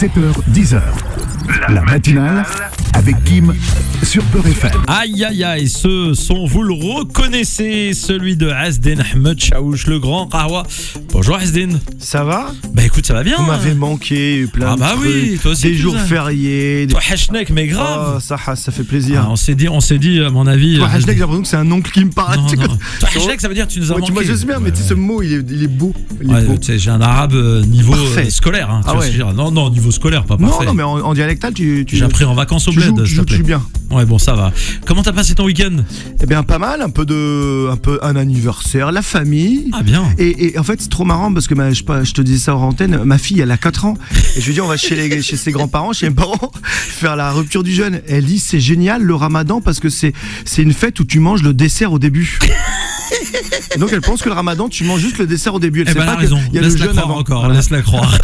7h-10h, la matinale avec Kim sur Peur FM. Aïe aïe aïe, ce son, vous le reconnaissez, celui de Asden Ahmed Chaouch, le grand Kahwa. Bonjour Asden. Ça va? Bah écoute, ça va bien. Vous m'avez manqué, plein de trucs, oui, toi aussi, des jours fériés. Toi Hachnek, mais grave. Oh, ça fait plaisir. On s'est dit, à mon avis. Toi Hachnek, j'ai l'impression que c'est un oncle qui me parle. Non. Toi Hachnek, ça veut dire que tu nous as manqué. Moi je sais bien, mais tu sais, ce mot, il est beau. J'ai un arabe niveau scolaire. Hein, ah ouais. Non, niveau scolaire, pas parfait. Non, mais en dialectal, j'ai appris en vacances au bled. Tu joues bien. Ouais, bon, ça va. Comment t'as passé ton week-end? Eh bien, pas mal, un anniversaire, la famille. Ah bien. Et en fait, c'est trop marrant parce que je te disais ça en antenne, ma fille, elle a 4 ans. Et je lui dis, on va chez ses grands-parents, chez mes parents, faire la rupture du jeûne. Elle dit, c'est génial le ramadan parce que c'est une fête où tu manges le dessert au début. Et donc elle pense que le ramadan, tu manges juste le dessert au début. Elle sait pas qu'il y a le jeûne avant. Encore, voilà. Laisse-la croire.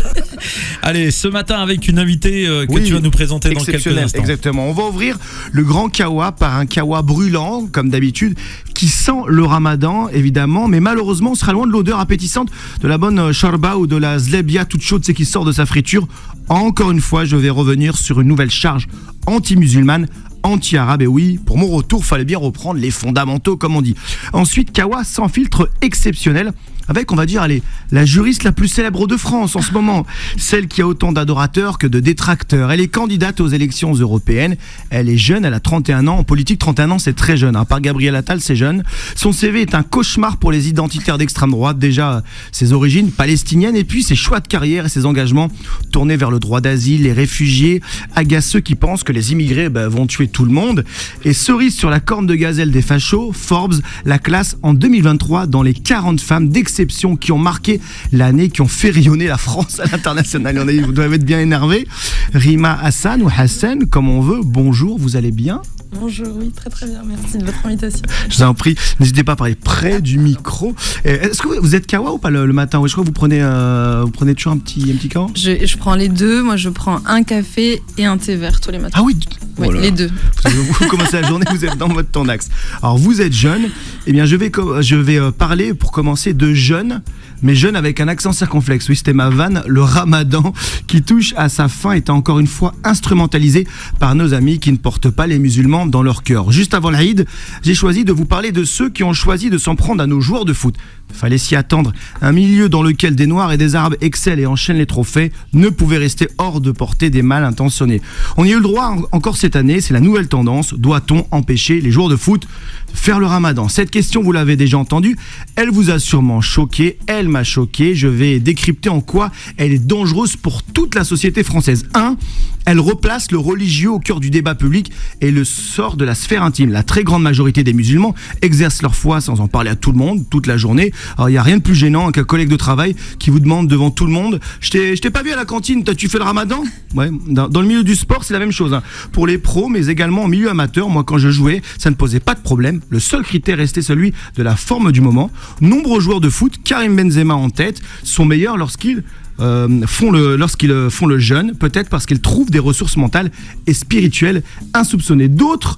Allez, ce matin avec une invitée que tu vas nous présenter dans quelques instants. Exactement. On va ouvrir le grand kawa par un kawa brûlant, comme d'habitude, qui sent le ramadan, évidemment, mais malheureusement, on sera loin de l'odeur appétissante de la bonne sharba ou de la zlebia toute chaude, c'est qui sort de sa friture. Encore une fois, je vais revenir sur une nouvelle charge anti-musulmane, anti-arabe, et oui, pour mon retour, fallait bien reprendre les fondamentaux, comme on dit. Ensuite, kawa sans filtre exceptionnel, avec, on va dire, allez, la juriste la plus célèbre de France en ce moment, celle qui a autant d'adorateurs que de détracteurs. Elle est candidate aux élections européennes, elle est jeune, elle a 31 ans, en politique 31 ans c'est très jeune, par Gabriel Attal c'est jeune. Son CV est un cauchemar pour les identitaires d'extrême droite, déjà ses origines palestiniennes et puis ses choix de carrière et ses engagements tournés vers le droit d'asile, les réfugiés, agacent ceux qui pensent que les immigrés vont tuer tout le monde. Et cerise sur la corne de gazelle des fachos, Forbes la classe en 2023 dans les 40 femmes d'exception qui ont marqué l'année, qui ont fait rayonner la France à l'international. Vous doivent être bien énervés. Rima Hassan ou Hassan, comme on veut. Bonjour, vous allez bien? Bonjour, oui, très très bien, merci de votre invitation. Je vous en prie, n'hésitez pas à parler près du micro. Est-ce que vous êtes kawa ou pas le matin? Je crois que vous prenez toujours un petit kawa. Je prends les deux, moi je prends un café et un thé vert tous les matins. Ah oui, ouais, les deux. Vous commencez la journée, vous êtes dans votre temps d'axe. Alors vous êtes jeune, eh bien je vais parler pour commencer de jeûne, mais jeûne avec un accent circonflexe. Oui, c'était ma vanne. Le ramadan qui touche à sa fin est encore une fois instrumentalisé par nos amis qui ne portent pas les musulmans dans leur cœur. Juste avant l'Aïd, j'ai choisi de vous parler de ceux qui ont choisi de s'en prendre à nos joueurs de foot. Fallait s'y attendre. Un milieu dans lequel des Noirs et des Arabes excellent et enchaînent les trophées ne pouvait rester hors de portée des mal intentionnés. On y a eu le droit encore cette année, c'est la nouvelle tendance. Doit-on empêcher les joueurs de foot de faire le ramadan? Cette question, vous l'avez déjà entendue, elle vous a sûrement choqué, elle m'a choqué. Je vais décrypter en quoi elle est dangereuse pour toute la société française. 1. Elle replace le religieux au cœur du débat public et le sort de la sphère intime. La très grande majorité des musulmans exercent leur foi sans en parler à tout le monde, toute la journée. Alors il n'y a rien de plus gênant qu'un collègue de travail qui vous demande devant tout le monde « Je t'ai pas vu à la cantine, t'as-tu fait le ramadan ?» Ouais, dans le milieu du sport, c'est la même chose. Pour les pros, mais également en milieu amateur, moi quand je jouais, ça ne posait pas de problème. Le seul critère restait celui de la forme du moment. Nombreux joueurs de foot, Karim Benzema en tête, sont meilleurs lorsqu'ils font le jeûne, peut-être parce qu'ils trouvent des ressources mentales et spirituelles insoupçonnées. D'autres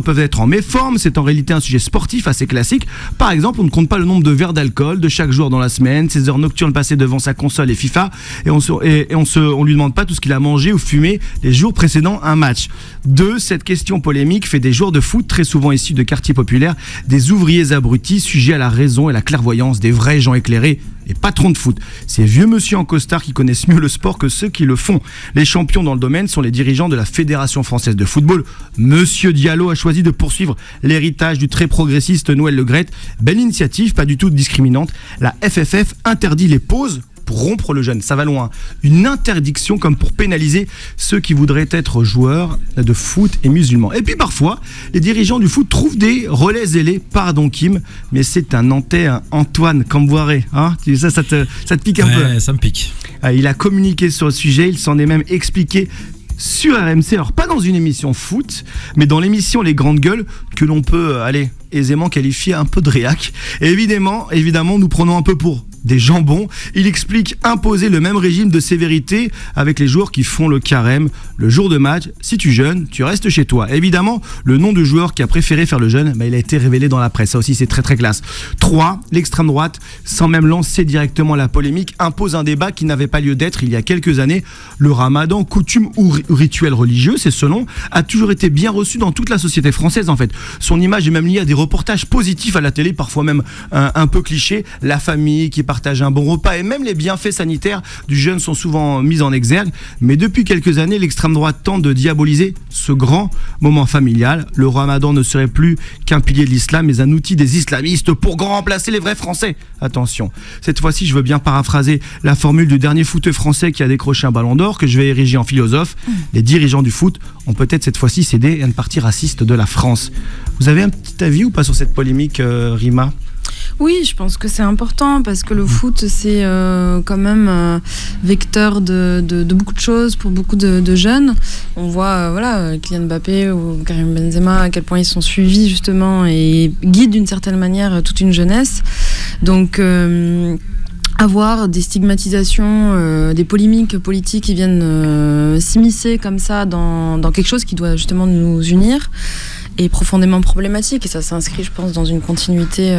peuvent être en méforme. C'est en réalité un sujet sportif assez classique. Par exemple, on ne compte pas le nombre de verres d'alcool de chaque joueur dans la semaine, ses heures nocturnes passées devant sa console et FIFA, et on lui demande pas tout ce qu'il a mangé ou fumé les jours précédant un match. 2. Cette question polémique fait des joueurs de foot, très souvent issus de quartiers populaires, des ouvriers abrutis, sujets à la raison et la clairvoyance, des vrais gens éclairés, les patrons de foot. Ces vieux monsieur en costard qui connaissent mieux le sport que ceux qui le font. Les champions dans le domaine sont les dirigeants de la Fédération française de football. Monsieur Diallo a choisi de poursuivre l'héritage du très progressiste Noël Le Graët. Belle initiative, pas du tout discriminante. La FFF interdit les pauses pour rompre le jeûne, ça va loin. Une interdiction comme pour pénaliser ceux qui voudraient être joueurs de foot et musulmans. Et puis parfois, les dirigeants du foot trouvent des relais zélés, pardon Kim, mais c'est un Nantais, Antoine Camboiré. Hein, ça te pique un peu. Ça me pique. Il a communiqué sur le sujet, il s'en est même expliqué sur RMC, alors pas dans une émission foot, mais dans l'émission Les Grandes Gueules, que l'on peut aisément qualifier un peu de réac. Et évidemment, nous prenons un peu pour des jambons. Il explique imposer le même régime de sévérité avec les joueurs qui font le carême le jour de match. Si tu jeûnes, tu restes chez toi. Évidemment, le nom du joueur qui a préféré faire le jeûne, il a été révélé dans la presse. Ça aussi, c'est très très classe. 3. L'extrême droite, sans même lancer directement la polémique, impose un débat qui n'avait pas lieu d'être il y a quelques années. Le ramadan, coutume ou rituel religieux, c'est ce nom, a toujours été bien reçu dans toute la société française en fait. Son image est même liée à des reportages positifs à la télé, parfois même un peu cliché. La famille qui partage un bon repas et même les bienfaits sanitaires du jeûne sont souvent mis en exergue. Mais depuis quelques années, l'extrême droite tente de diaboliser ce grand moment familial. Le ramadan ne serait plus qu'un pilier de l'islam, mais un outil des islamistes pour remplacer les vrais Français. Attention, cette fois-ci, je veux bien paraphraser la formule du dernier footeux français qui a décroché un ballon d'or, que je vais ériger en philosophe. Les dirigeants du foot ont peut-être cette fois-ci cédé à une partie raciste de la France. Vous avez un petit avis ou pas sur cette polémique, Rima ? Oui, je pense que c'est important parce que le foot, c'est quand même vecteur de beaucoup de choses pour beaucoup de jeunes. On voit Kylian Mbappé ou Karim Benzema, à quel point ils sont suivis justement et guident d'une certaine manière toute une jeunesse. Donc avoir des stigmatisations, des polémiques politiques qui viennent s'immiscer comme ça dans quelque chose qui doit justement nous unir est profondément problématique, et ça s'inscrit, je pense, dans une continuité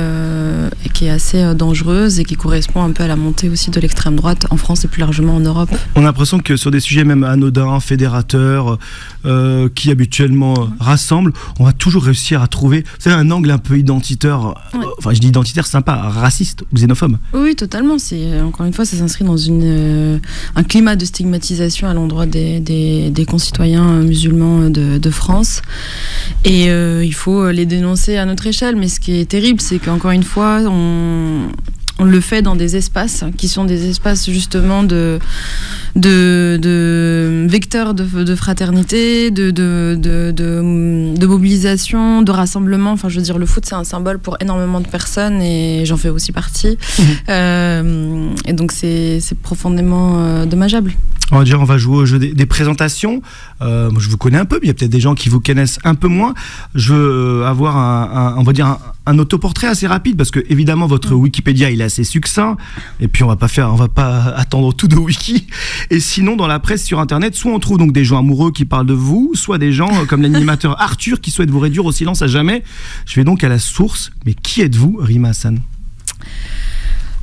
qui est assez dangereuse et qui correspond un peu à la montée aussi de l'extrême droite en France et plus largement en Europe. On a l'impression que sur des sujets même anodins, fédérateurs, qui habituellement rassemblent, on va toujours réussir à trouver, vous savez, un angle un peu identitaire, enfin je dis identitaire sympa, raciste ou xénophobe. Oui, totalement. Encore une fois, ça s'inscrit dans un climat de stigmatisation à l'endroit des concitoyens musulmans de France. Et il faut les dénoncer à notre échelle. Mais ce qui est terrible, c'est qu'encore une fois, on le fait dans des espaces qui sont des espaces justement de vecteurs de fraternité, de mobilisation, de rassemblement. Enfin, je veux dire, le foot, c'est un symbole pour énormément de personnes et j'en fais aussi partie. Et donc, c'est profondément dommageable. On va jouer au jeu des présentations. Moi, je vous connais un peu, mais il y a peut-être des gens qui vous connaissent un peu moins. Je veux avoir un autoportrait assez rapide parce que évidemment votre Wikipédia il est assez succinct et puis on va pas attendre tout de wiki. Et sinon dans la presse sur internet, soit on trouve donc des gens amoureux qui parlent de vous, soit des gens comme l'animateur Arthur qui souhaite vous réduire au silence à jamais. Je vais donc à la source. Mais qui êtes-vous, Rima Hassan ?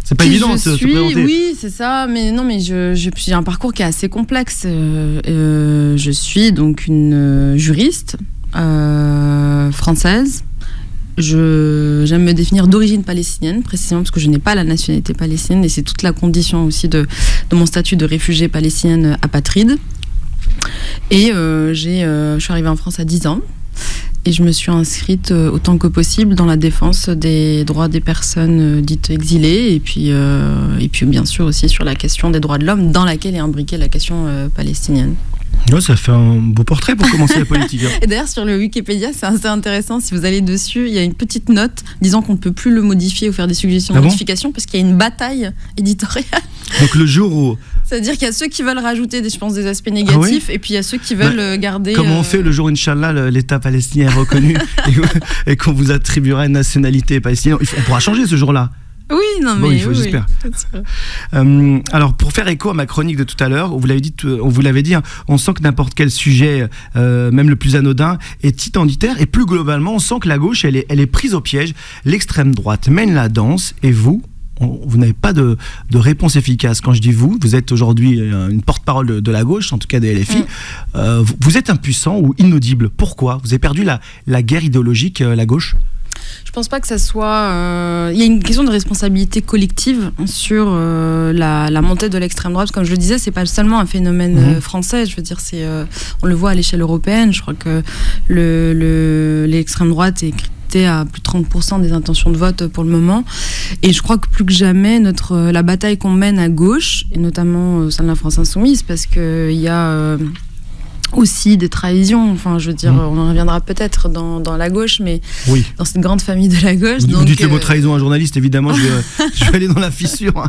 C'est pas évident de se présenter. Oui, c'est ça. Mais non, mais j'ai un parcours qui est assez complexe. Je suis donc une juriste française. J'aime me définir d'origine palestinienne, précisément parce que je n'ai pas la nationalité palestinienne et c'est toute la condition aussi de mon statut de réfugiée palestinienne apatride. Et je suis arrivée en France à 10 ans. Et je me suis inscrite autant que possible dans la défense des droits des personnes dites exilées et puis bien sûr aussi sur la question des droits de l'homme dans laquelle est imbriquée la question palestinienne. Ouais, ça fait un beau portrait pour commencer la politique. Et d'ailleurs sur le Wikipédia c'est assez intéressant, si vous allez dessus il y a une petite note disant qu'on ne peut plus le modifier ou faire des suggestions de modification parce qu'il y a une bataille éditoriale. Donc le jour où... C'est-à-dire qu'il y a ceux qui veulent rajouter des aspects négatifs et puis il y a ceux qui veulent garder... Comment on fait le jour où, Inch'Allah, l'État palestinien est reconnu et qu'on vous attribuera une nationalité palestinienne. On pourra changer ce jour-là. Oui, non, mais j'espère. Alors, pour faire écho à ma chronique de tout à l'heure, on vous l'avait dit, on sent que n'importe quel sujet, même le plus anodin, est identitaire. Et plus globalement, on sent que la gauche, elle est prise au piège. L'extrême droite mène la danse. Et vous n'avez pas de réponse efficace. Quand je dis vous êtes aujourd'hui une porte-parole de la gauche, en tout cas des LFI. Vous êtes impuissant ou inaudible. Pourquoi ? Vous avez perdu la guerre idéologique, la gauche ? Je pense pas que ça soit... Il y a une question de responsabilité collective sur la montée de l'extrême droite. Comme je le disais, c'est pas seulement un phénomène français. Je veux dire, on le voit à l'échelle européenne. Je crois que l'extrême droite est à plus de 30% des intentions de vote pour le moment. Et je crois que plus que jamais, la bataille qu'on mène à gauche, et notamment au sein de la France Insoumise, parce qu'il y a... aussi des trahisons. Enfin, je veux dire, on en reviendra peut-être dans la gauche, mais Oui. dans cette grande famille de la gauche. Vous dites le mot trahison à un journaliste, évidemment, je vais aller dans la fissure.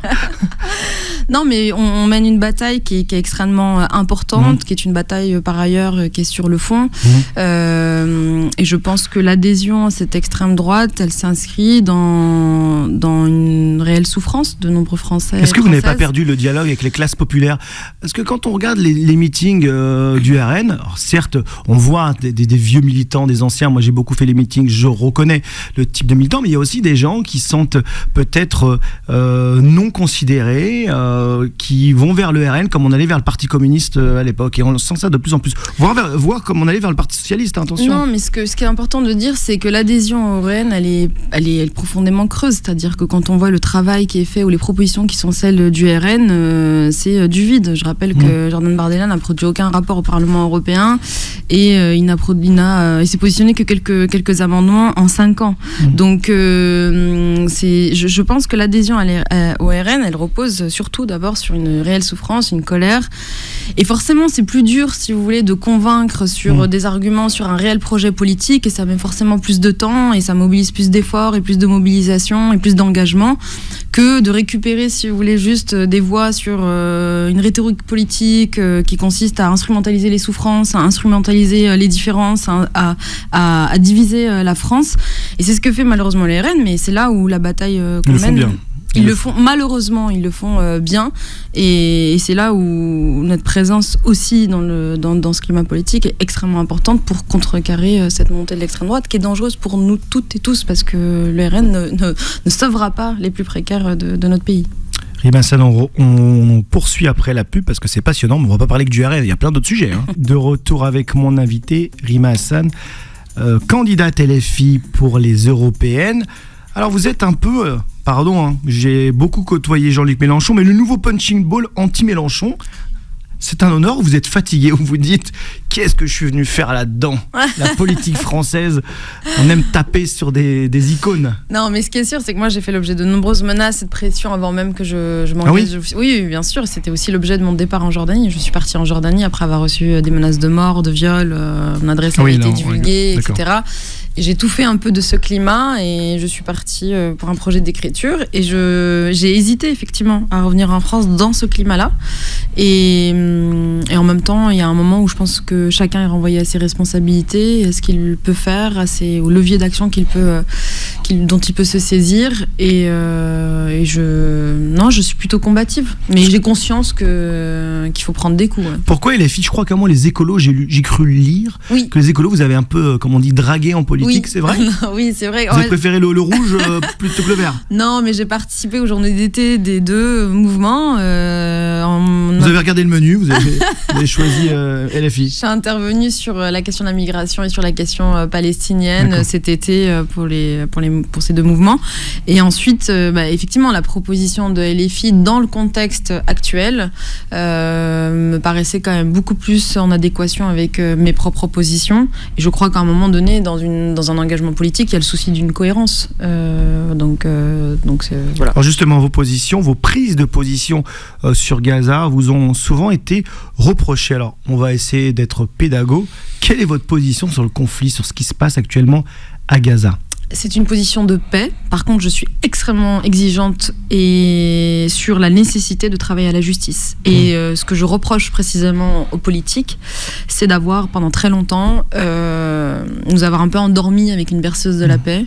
Non, mais on mène une bataille qui est extrêmement importante, qui est une bataille par ailleurs qui est sur le fond. Et je pense que l'adhésion à cette extrême droite, elle s'inscrit dans une réelle souffrance de nombreux Français. Est-ce que vous n'avez pas perdu le dialogue avec les classes populaires? Parce que quand on regarde les meetings du RN, alors certes, on voit des vieux militants, des anciens. Moi, j'ai beaucoup fait les meetings, je reconnais le type de militants, mais il y a aussi des gens qui sont peut-être non considérés, qui vont vers le RN comme on allait vers le Parti communiste à l'époque, et on sent ça de plus en plus. Voir comme on allait vers le Parti socialiste, attention. Non, mais ce qui est important de dire, c'est que l'adhésion au RN, elle est profondément creuse. C'est-à-dire que quand on voit le travail qui est fait ou les propositions qui sont celles du RN, c'est du vide. Je rappelle que Jordan Bardella n'a produit aucun rapport au Parlement européen et il s'est positionné que quelques amendements en 5 ans. Donc, je pense que l'adhésion au RN, elle repose surtout d'abord sur une réelle souffrance, une colère. Et forcément, c'est plus dur, si vous voulez, de convaincre sur des arguments, sur un réel projet politique, et ça met forcément plus de temps, et ça mobilise plus d'efforts, et plus de mobilisation, et plus d'engagement, que de récupérer, si vous voulez, juste des voix sur une rhétorique politique qui consiste à instrumentaliser les souffrances, à instrumentaliser les différences, à diviser la France. Et c'est ce que fait malheureusement les RN, mais c'est là où la bataille qu'on mène... Bien. Malheureusement, ils le font bien, et c'est là où notre présence aussi dans ce climat politique est extrêmement importante pour contrecarrer cette montée de l'extrême droite qui est dangereuse pour nous toutes et tous, parce que le RN ne sauvera pas les plus précaires de notre pays. Rima Hassan, on poursuit après la pub parce que c'est passionnant, mais on va pas parler que du RN, il y a plein d'autres sujets. De retour avec mon invité, Rima Hassan, candidate LFI pour les européennes. Alors vous êtes un peu, j'ai beaucoup côtoyé Jean-Luc Mélenchon, mais le nouveau punching ball anti-Mélenchon, c'est un honneur, vous êtes fatigué, vous vous dites, qu'est-ce que je suis venu faire là-dedans? La politique française, on aime taper sur des icônes. Non, mais ce qui est sûr, c'est que moi j'ai fait l'objet de nombreuses menaces et de pressions avant même que je m'engage. Ah oui, bien sûr, c'était aussi l'objet de mon départ en Jordanie. Je suis partie en Jordanie après avoir reçu des menaces de mort, de viol, mon adresse avait été divulguée, etc. Et j'ai tout fait un peu de ce climat, et je suis partie pour un projet d'écriture, et j'ai hésité effectivement à revenir en France dans ce climat-là, et en même temps il y a un moment où je pense que chacun est renvoyé à ses responsabilités, à ce qu'il peut faire, au levier d'action dont il peut se saisir, et je suis plutôt combative, mais j'ai conscience qu'il faut prendre des coups. Ouais. Pourquoi les filles? Je crois qu'à moi les écolos, j'ai cru lire que les écolos, vous avez un peu, comme on dit, dragué en politique. C'est vrai? Oui, c'est vrai. Vous avez préféré le rouge plutôt que le vert? Non, mais j'ai participé aux journées d'été des deux mouvements. Vous avez regardé le menu, vous avez choisi LFI. Je suis intervenue sur la question de la migration et sur la question palestinienne cet été pour ces deux mouvements. Et ensuite, effectivement, la proposition de LFI dans le contexte actuel me paraissait quand même beaucoup plus en adéquation avec mes propres positions. Et je crois qu'à un moment donné, dans un engagement politique, il y a le souci d'une cohérence. Donc voilà. Alors justement, vos prises de position sur Gaza vous ont souvent été reprochées. Alors, on va essayer d'être pédago. Quelle est votre position sur le conflit, sur ce qui se passe actuellement à Gaza ? C'est une position de paix. Par contre, je suis extrêmement exigeante et sur la nécessité de travailler à la justice. Et ce que je reproche précisément aux politiques, c'est d'avoir pendant très longtemps nous avoir un peu endormis avec une berceuse de la paix,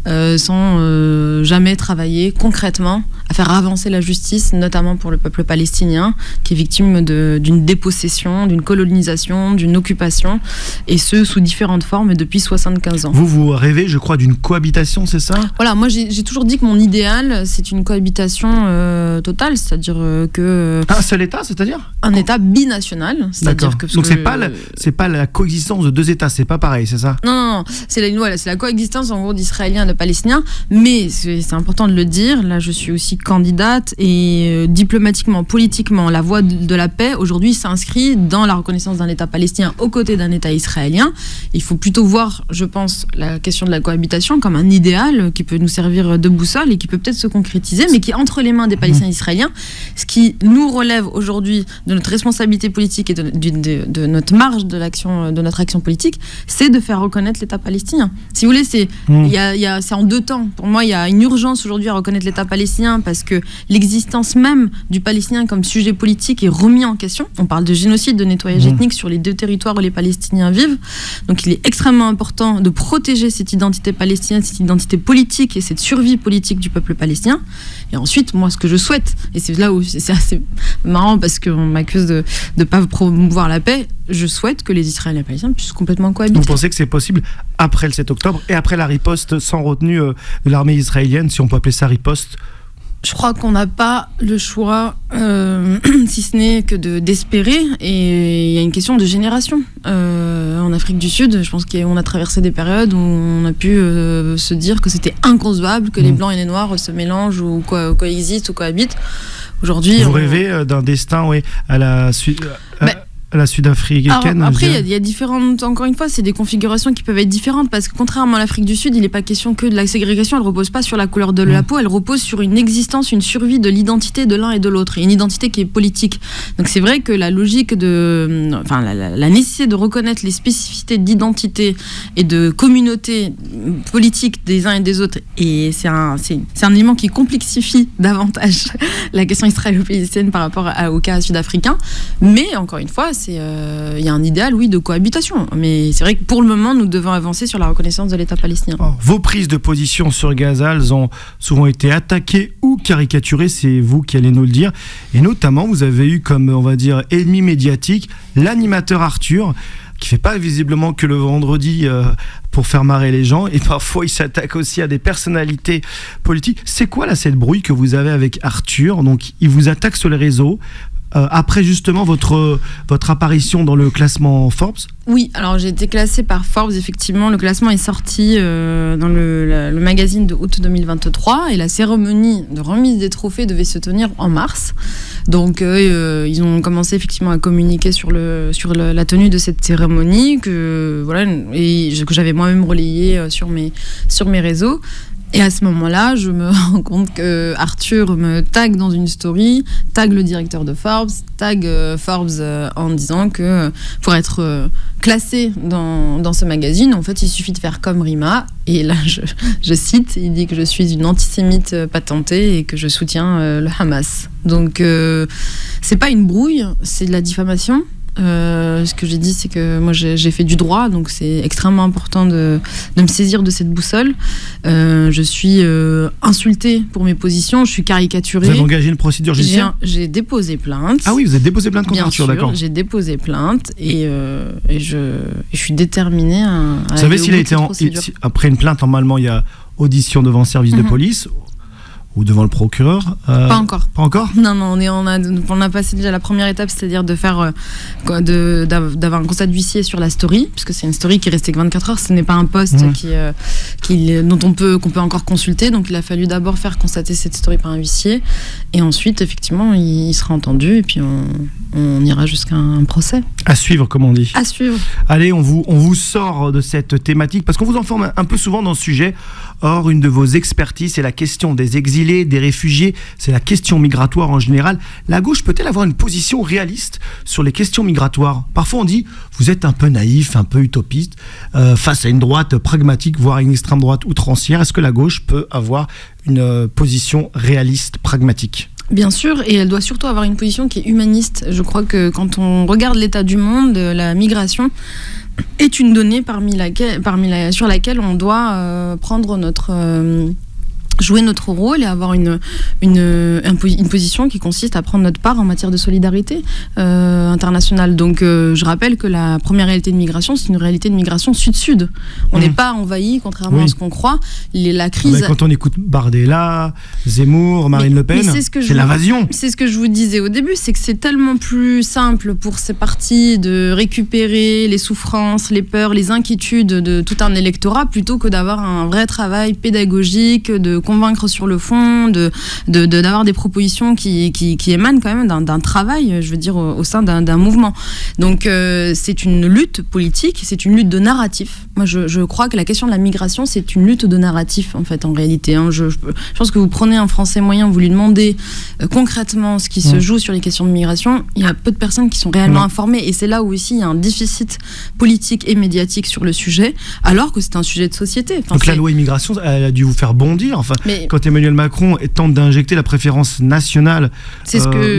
sans jamais travailler concrètement à faire avancer la justice, notamment pour le peuple palestinien, qui est victime d'une dépossession, d'une colonisation, d'une occupation, et ce, sous différentes formes depuis 75 ans. Vous rêvez, je crois, d'une cohabitation, c'est ça ? Voilà, moi j'ai toujours dit que mon idéal, c'est une cohabitation totale, c'est-à-dire que... Un seul État, c'est-à-dire ? Un État binational, c'est-à-dire que... Donc c'est pas la coexistence de deux États, c'est pas pareil, c'est ça ? Non, c'est la coexistence en gros d'Israéliens et de Palestiniens, mais c'est important de le dire, là je suis aussi candidate et diplomatiquement, politiquement, la voie de la paix aujourd'hui s'inscrit dans la reconnaissance d'un État palestinien aux côtés d'un État israélien. Il faut plutôt voir, je pense, la question de la cohabitation comme un idéal qui peut nous servir de boussole et qui peut peut-être se concrétiser, mais qui est entre les mains des Palestiniens israéliens. Ce qui nous relève aujourd'hui de notre responsabilité politique et de notre marge de notre action politique, c'est de faire reconnaître l'État palestinien. Si vous voulez, c'est en deux temps. Pour moi, il y a une urgence aujourd'hui à reconnaître l'État palestinien parce que l'existence même du Palestinien comme sujet politique est remis en question. On parle de génocide, de nettoyage ethnique sur les deux territoires où les Palestiniens vivent. Donc il est extrêmement important de protéger cette identité palestinienne, cette identité politique et cette survie politique du peuple palestinien. Et ensuite, moi, ce que je souhaite, et c'est là où c'est assez marrant parce qu'on m'accuse de ne pas promouvoir la paix, je souhaite que les Israéliens et les Palestiniens puissent complètement cohabiter. Vous pensez que c'est possible après le 7 octobre et après la riposte sans retenue de l'armée israélienne, si on peut appeler ça riposte? Je crois qu'on n'a pas le choix, si ce n'est que d'espérer. Et il y a une question de génération. En Afrique du Sud, je pense qu'on a traversé des périodes où on a pu se dire que c'était inconcevable que les Blancs et les Noirs se mélangent ou coexistent ou cohabitent. Aujourd'hui, vous rêvez d'un destin à la sud-africaine. Après, il y a différentes. Encore une fois, c'est des configurations qui peuvent être différentes parce que contrairement à l'Afrique du Sud, il n'est pas question que de la ségrégation. Elle repose pas sur la couleur de la peau. Elle repose sur une existence, une survie de l'identité de l'un et de l'autre, et une identité qui est politique. Donc c'est vrai que la logique la nécessité de reconnaître les spécificités d'identité et de communauté politique des uns et des autres, et c'est un élément qui complexifie davantage la question israélo-palestinienne par rapport au cas sud-africain. Mais encore une fois, il y a un idéal, oui, de cohabitation. Mais c'est vrai que pour le moment, nous devons avancer sur la reconnaissance de l'État palestinien. Vos prises de position sur Gaza, elles ont souvent été attaquées ou caricaturées, c'est vous qui allez nous le dire. Et notamment, vous avez eu comme, on va dire, ennemi médiatique, l'animateur Arthur, qui fait pas visiblement que le vendredi pour faire marrer les gens, et parfois il s'attaque aussi à des personnalités politiques. C'est quoi là cette brouille que vous avez avec Arthur? Donc il vous attaque sur les réseaux après justement votre apparition dans le classement Forbes. Oui, alors j'ai été classée par Forbes, effectivement. Le classement est sorti dans le magazine de août 2023 et la cérémonie de remise des trophées devait se tenir en mars. Donc ils ont commencé effectivement à communiquer sur la tenue de cette cérémonie que j'avais moi-même relayée sur mes réseaux. Et à ce moment-là, je me rends compte que Arthur me tag dans une story, tag le directeur de Forbes, tag Forbes en disant que pour être classé dans ce magazine, en fait, il suffit de faire comme Rima. Et là, je cite, il dit que je suis une antisémite patentée et que je soutiens le Hamas. Donc, c'est pas une brouille, c'est de la diffamation. Ce que j'ai dit, c'est que moi j'ai fait du droit, donc c'est extrêmement important de me saisir de cette boussole. Je suis insultée pour mes positions, je suis caricaturée. Vous avez engagé une procédure judiciaire ? J'ai déposé plainte. Ah oui, vous avez déposé plainte contre Arthur, d'accord. J'ai déposé plainte et je suis déterminée à vous savez s'il a été après une plainte, normalement il y a audition devant le service de police ou devant le procureur? Pas encore. Pas encore? Non, on a passé déjà la première étape, c'est-à-dire de faire d'avoir un constat d'huissier sur la story, puisque c'est une story qui est restée que 24 heures. Ce n'est pas un post qu'on peut encore consulter. Donc il a fallu d'abord faire constater cette story par un huissier, et ensuite effectivement il sera entendu, et puis on ira jusqu'à un procès. À suivre, comme on dit. À suivre. Allez, on vous sort de cette thématique parce qu'on vous informe un peu souvent dans ce sujet. Or, une de vos expertises, c'est la question des exilés, des réfugiés, c'est la question migratoire en général. La gauche peut-elle avoir une position réaliste sur les questions migratoires? Parfois on dit, vous êtes un peu naïf, un peu utopiste, face à une droite pragmatique, voire une extrême droite outrancière. Est-ce que la gauche peut avoir une position réaliste, pragmatique? Bien sûr, et elle doit surtout avoir une position qui est humaniste. Je crois que quand on regarde l'état du monde, la migration est une donnée sur laquelle on doit jouer notre rôle et avoir une position qui consiste à prendre notre part en matière de solidarité internationale. Donc je rappelle que la première réalité de migration, c'est une réalité de migration sud-sud. On n'est pas envahi, contrairement à ce qu'on croit. La crise... Mais quand on écoute Bardella, Zemmour, Marine Le Pen, c'est l'invasion. C'est ce que je vous disais au début, c'est que c'est tellement plus simple pour ces partis de récupérer les souffrances, les peurs, les inquiétudes de tout un électorat plutôt que d'avoir un vrai travail pédagogique, de convaincre sur le fond, d'avoir des propositions qui émanent quand même d'un travail, je veux dire, au sein d'un mouvement. Donc c'est une lutte politique, c'est une lutte de narratif. Moi, je crois que la question de la migration, c'est une lutte de narratif, en fait, en réalité. Hein. Je pense que vous prenez un Français moyen, vous lui demandez concrètement ce qui se joue sur les questions de migration, il y a peu de personnes qui sont réellement informées. Et c'est là où aussi il y a un déficit politique et médiatique sur le sujet, alors que c'est un sujet de société. Enfin, donc la loi immigration, elle a dû vous faire bondir. Enfin, quand Emmanuel Macron tente d'injecter la préférence nationale,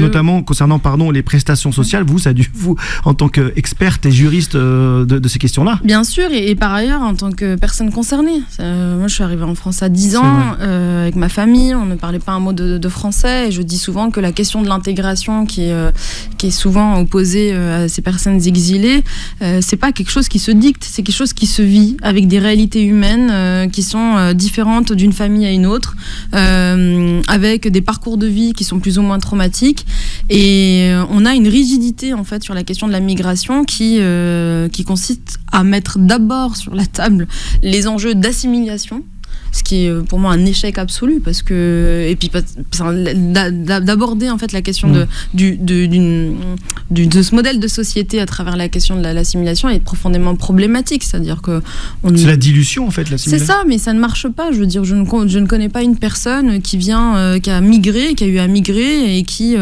notamment concernant les prestations sociales, ça a dû vous, en tant qu'experte et juriste de ces questions-là. Bien sûr, et par ailleurs, en tant que personne concernée. Moi, je suis arrivée en France à 10 ans, avec ma famille, on ne parlait pas un mot de français, et je dis souvent que la question de l'intégration qui est souvent opposée à ces personnes exilées, c'est pas quelque chose qui se dicte, c'est quelque chose qui se vit avec des réalités humaines qui sont différentes d'une famille à une autre, avec des parcours de vie qui sont plus ou moins traumatiques, et on a une rigidité en fait sur la question de la migration qui consiste à mettre d'abord sur la table les enjeux d'assimilation, ce qui est pour moi un échec absolu, parce que d'aborder en fait la question de ce modèle de société à travers la question de l'assimilation est profondément problématique, c'est-à-dire que c'est la dilution en fait, l'assimilation. C'est ça, mais ça ne marche pas. Je veux dire, je ne connais pas une personne qui vient, qui a migré, qui a eu à migrer et qui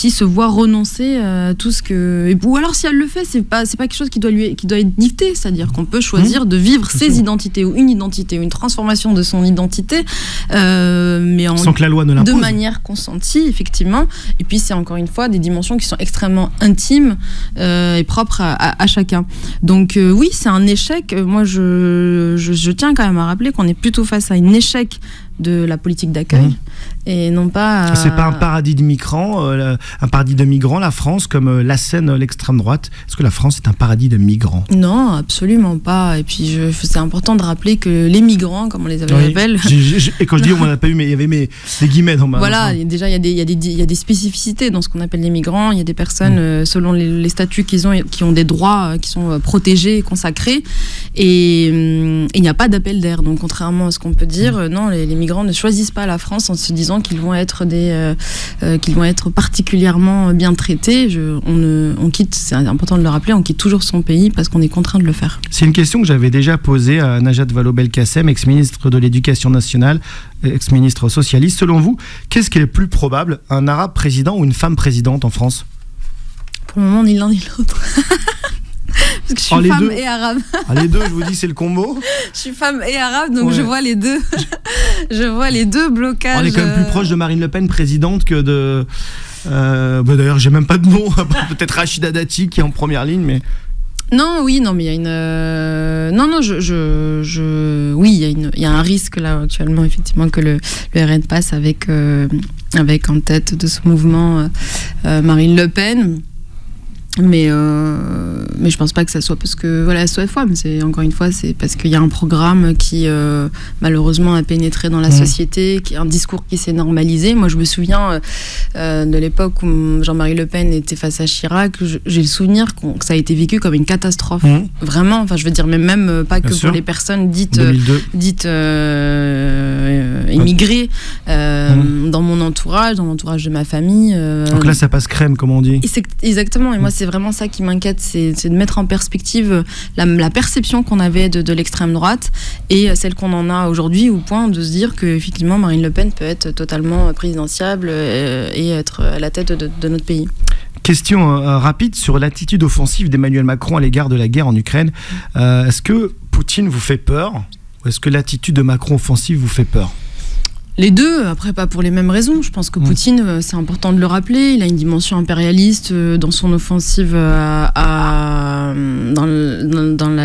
se voit renoncer à tout ce que, ou alors si elle le fait, c'est pas quelque chose qui doit être dicté, c'est-à-dire qu'on peut choisir de vivre ses identités ou une identité ou une transformation de son identité, mais sans que la loi ne l'impose, de manière consentie, effectivement. Et puis c'est encore une fois des dimensions qui sont extrêmement intimes et propres à chacun. Donc oui, c'est un échec. Moi, je tiens quand même à rappeler qu'on est plutôt face à un échec de la politique d'accueil et non pas c'est pas un paradis de migrants, la France, comme l'assène l'extrême droite. Est-ce que la France est un paradis de migrants? Non, absolument pas. Et puis c'est important de rappeler que les migrants, comme on les appelle, et quand je dis on n'en a pas eu, mais il y avait des guillemets dans ma... Voilà, déjà il y a des spécificités dans ce qu'on appelle les migrants. Il y a des personnes selon les statuts qu'ils ont, qui ont des droits qui sont protégés et consacrés, et il n'y a pas d'appel d'air. Donc contrairement à ce qu'on peut dire, non, les migrants ne choisissent pas la France en se disant qu'ils vont être particulièrement bien traités. On quitte, c'est important de le rappeler, on quitte toujours son pays parce qu'on est contraint de le faire. C'est une question que j'avais déjà posée à Najat Vallaud-Belkacem, ex-ministre de l'Éducation nationale, ex-ministre socialiste. Selon vous, qu'est-ce qui est le plus probable, un arabe président ou une femme présidente en France? Pour le moment, ni l'un ni l'autre. Parce que je suis femme et arabe. Les deux, je vous dis, c'est le combo. Je suis femme et arabe, donc je vois les deux. Je vois les deux blocages. On est quand même plus proche de Marine Le Pen présidente que de... d'ailleurs, j'ai même pas de nom. Peut-être Rachida Dati qui est en première ligne, mais... Non, mais il y a une... Oui, il y a un risque là actuellement, effectivement, que le RN passe avec en tête de ce mouvement Marine Le Pen. Mais je pense pas que ça soit parce que elle soit foi, mais c'est encore une fois, c'est parce qu'il y a un programme qui malheureusement a pénétré dans la société, qui un discours qui s'est normalisé. Moi, je me souviens de l'époque où Jean-Marie Le Pen était face à Chirac. J'ai le souvenir que ça a été vécu comme une catastrophe, vraiment. Enfin, je veux dire, mais même pas que pour les personnes dites immigrées, dans mon entourage, dans l'entourage de ma famille. Donc là, ça passe crème, comme on dit. Exactement. Et moi, c'est vraiment ça qui m'inquiète, c'est de mettre en perspective la perception qu'on avait de l'extrême droite et celle qu'on en a aujourd'hui, au point de se dire qu'effectivement Marine Le Pen peut être totalement présidentiable et être à la tête de notre pays. Question rapide sur l'attitude offensive d'Emmanuel Macron à l'égard de la guerre en Ukraine. Est-ce que Poutine vous fait peur, ou est-ce que l'attitude de Macron offensive vous fait peur? Les deux, après pas pour les mêmes raisons. Je pense que Poutine, c'est important de le rappeler, il a une dimension impérialiste dans son offensive dans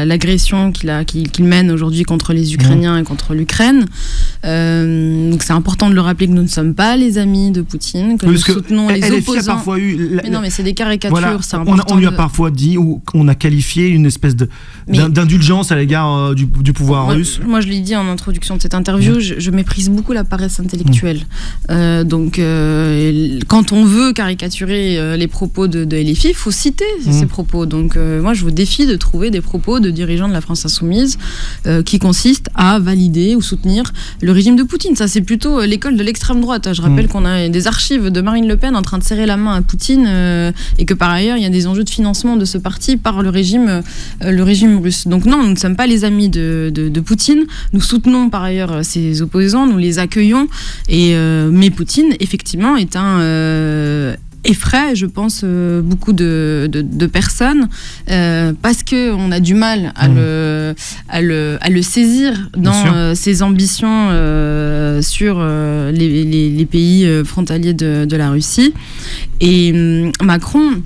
l'agression qu'il mène aujourd'hui contre les Ukrainiens et contre l'Ukraine. Donc c'est important de le rappeler que nous ne sommes pas les amis de Poutine, que nous soutenons les opposants. A parfois eu mais non, mais c'est des caricatures. Voilà, on lui a parfois dit, ou on a qualifié une espèce d'indulgence à l'égard du pouvoir russe. Moi, je l'ai dit en introduction de cette interview, je méprise beaucoup la part paresse intellectuelle. Donc, quand on veut caricaturer les propos de LFI, il faut citer ces propos. Donc, moi, je vous défie de trouver des propos de dirigeants de la France Insoumise qui consistent à valider ou soutenir le régime de Poutine. Ça, c'est plutôt l'école de l'extrême droite. Je rappelle qu'on a des archives de Marine Le Pen en train de serrer la main à Poutine et que par ailleurs, il y a des enjeux de financement de ce parti par le régime russe. Donc non, nous ne sommes pas les amis de Poutine. Nous soutenons par ailleurs ses opposants, nous les accueillons. Mais Poutine, effectivement, est effraie, je pense, beaucoup de personnes parce qu'on a du mal à le saisir dans ses ambitions sur les pays frontaliers de la Russie. Et Macron,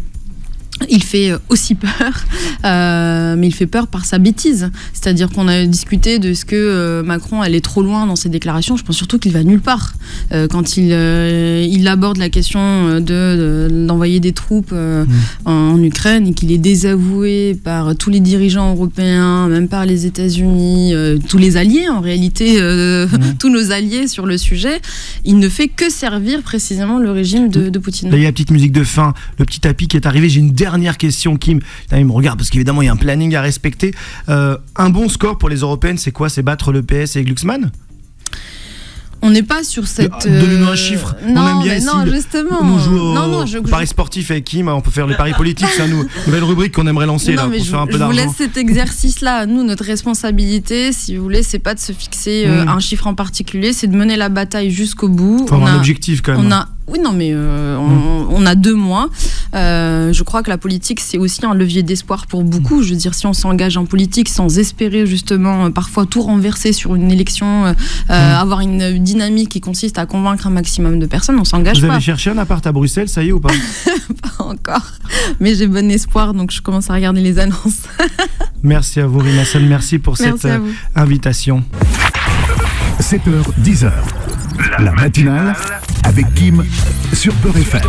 il fait aussi peur, mais il fait peur par sa bêtise. C'est-à-dire qu'on a discuté de ce que Macron allait trop loin dans ses déclarations. Je pense surtout qu'il va nulle part. Quand il aborde la question d'envoyer des troupes en Ukraine et qu'il est désavoué par tous les dirigeants européens, même par les États-Unis, tous les alliés en réalité, tous nos alliés sur le sujet, il ne fait que servir précisément le régime de Poutine. Là, il y a la petite musique de fin, le petit tapis qui est arrivé. J'ai une dernière question, Kim. Là, il me regarde parce qu'évidemment, il y a un planning à respecter. Un bon score pour les européennes, c'est quoi? C'est battre le PS et Glucksmann? On n'est pas sur cette... Donnez-nous un chiffre. Non, on aime bien ici. Non, justement. On joue paris sportif avec Kim. On peut faire les paris politiques. C'est une nouvelle rubrique qu'on aimerait lancer là, pour faire un peu d'argent. Je vous laisse cet exercice-là. Nous, notre responsabilité, si vous voulez, c'est pas de se fixer un chiffre en particulier, c'est de mener la bataille jusqu'au bout. Il faut avoir un objectif quand même. Oui, non, mais on a 2 mois. Je crois que la politique, c'est aussi un levier d'espoir pour beaucoup. Je veux dire, si on s'engage en politique sans espérer justement parfois tout renverser sur une élection, avoir une dynamique qui consiste à convaincre un maximum de personnes, on s'engage pas. Vous avez cherché un appart à Bruxelles, ça y est ou pas? Pas encore, mais j'ai bon espoir, donc je commence à regarder les annonces. Merci à vous, Rima Sen, merci pour cette invitation. 7h, 10h. La matinale avec Kim sur Peur FM.